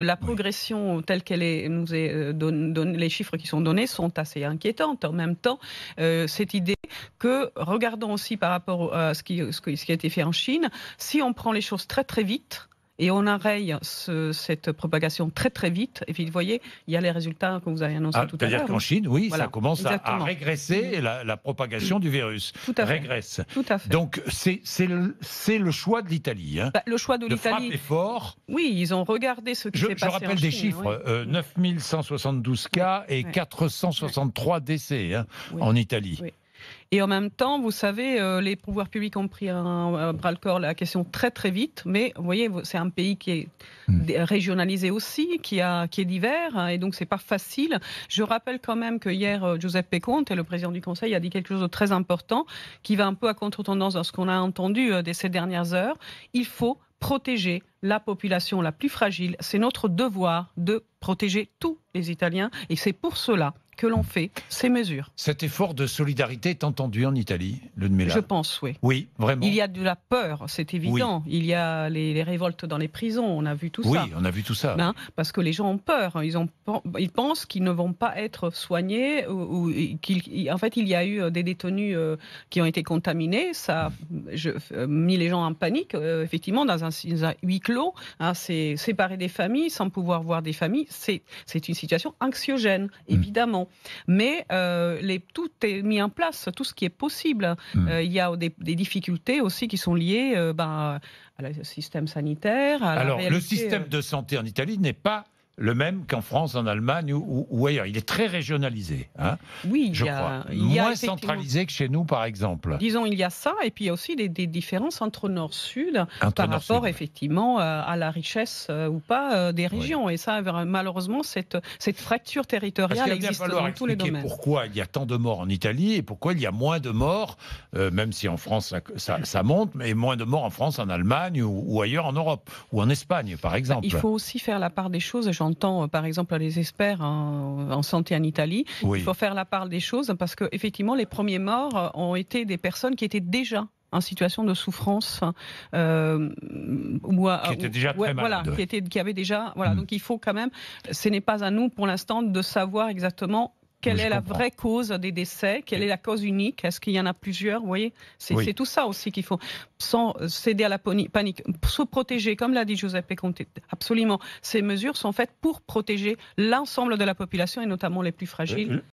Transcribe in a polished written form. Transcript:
La Oui. progression telle qu'elle est, nous est les chiffres qui sont donnés sont assez inquiétants. En même temps, cette idée que, regardons aussi par rapport à ce qui a été fait en Chine, si on prend les choses très très vite et on enraye cette propagation très très vite, et puis vous voyez, il y a les résultats que vous avez annoncés tout à C'est-à-dire l'heure. qu'en Chine, oui, ça Voilà, commence à exactement. régresser, la propagation du virus Tout à fait. régresse. Tout à fait. Donc c'est le choix de l'Italie, hein, Bah, le choix de de l'Italie, frapper fort. oui, ils ont regardé ce qui s'est Je passé en rappelle des Chine. Oui, chiffres, 9 172 oui, cas et oui, 463 décès, hein, oui, en Italie. oui. Et en même temps, vous savez, les pouvoirs publics ont pris à bras-le-corps la question très très vite, mais vous voyez, c'est un pays qui est régionalisé aussi, qui est divers, et donc c'est pas facile. Je rappelle quand même que hier, Giuseppe Conte, le président du Conseil, a dit quelque chose de très important, qui va un peu à contre-tendance dans ce qu'on a entendu ces dernières heures. Il faut protéger la population la plus fragile. C'est notre devoir de protéger tous les Italiens, et c'est pour cela que l'on fait ces mesures. Cet effort de solidarité est entendu en Italie, Ludmilla? Je pense, oui. Oui, vraiment. Il y a de la peur, c'est évident. Oui. Il y a les révoltes dans les prisons, on a vu tout ça. Oui, on a vu tout ça. Hein, parce que les gens ont peur. Ils pensent qu'ils ne vont pas être soignés. En fait, il y a eu des détenus qui ont été contaminés. Ça a mis les gens en panique. Effectivement, dans un huis clos, hein, c'est séparé des familles, sans pouvoir voir des familles. C'est une situation anxiogène, évidemment. Mais tout est mis en place, tout ce qui est possible. Il y a des difficultés aussi qui sont liées au système sanitaire. Alors, le système de santé en Italie n'est pas le même qu'en France, en Allemagne ou ailleurs. Il est très régionalisé, hein, oui, je crois. il y a Moins centralisé que chez nous, par exemple. Disons, il y a ça, et puis il y a aussi des différences entre Nord-Sud par rapport, effectivement, à la richesse ou pas des régions. Oui. Et ça, malheureusement, cette fracture territoriale existe dans tous les domaines. Pourquoi il y a tant de morts en Italie et pourquoi il y a moins de morts, même si en France ça monte, mais moins de morts en France, en Allemagne ou ailleurs en Europe, ou en Espagne, par exemple. Il faut aussi faire la part des choses. J'entends, par exemple, les experts en santé en Italie. Oui. Il faut faire la part des choses parce que, effectivement, les premiers morts ont été des personnes qui étaient déjà en situation de souffrance, qui étaient déjà très malades. Voilà, qui avaient déjà, voilà. Donc il faut quand même. Ce n'est pas à nous, pour l'instant, de savoir exactement quelle est la vraie cause des décès, quelle est la cause unique, est-ce qu'il y en a plusieurs, vous voyez, c'est tout ça aussi qu'il faut, sans céder à la panique, se protéger, comme l'a dit Giuseppe Conte, absolument. Ces mesures sont faites pour protéger l'ensemble de la population et notamment les plus fragiles.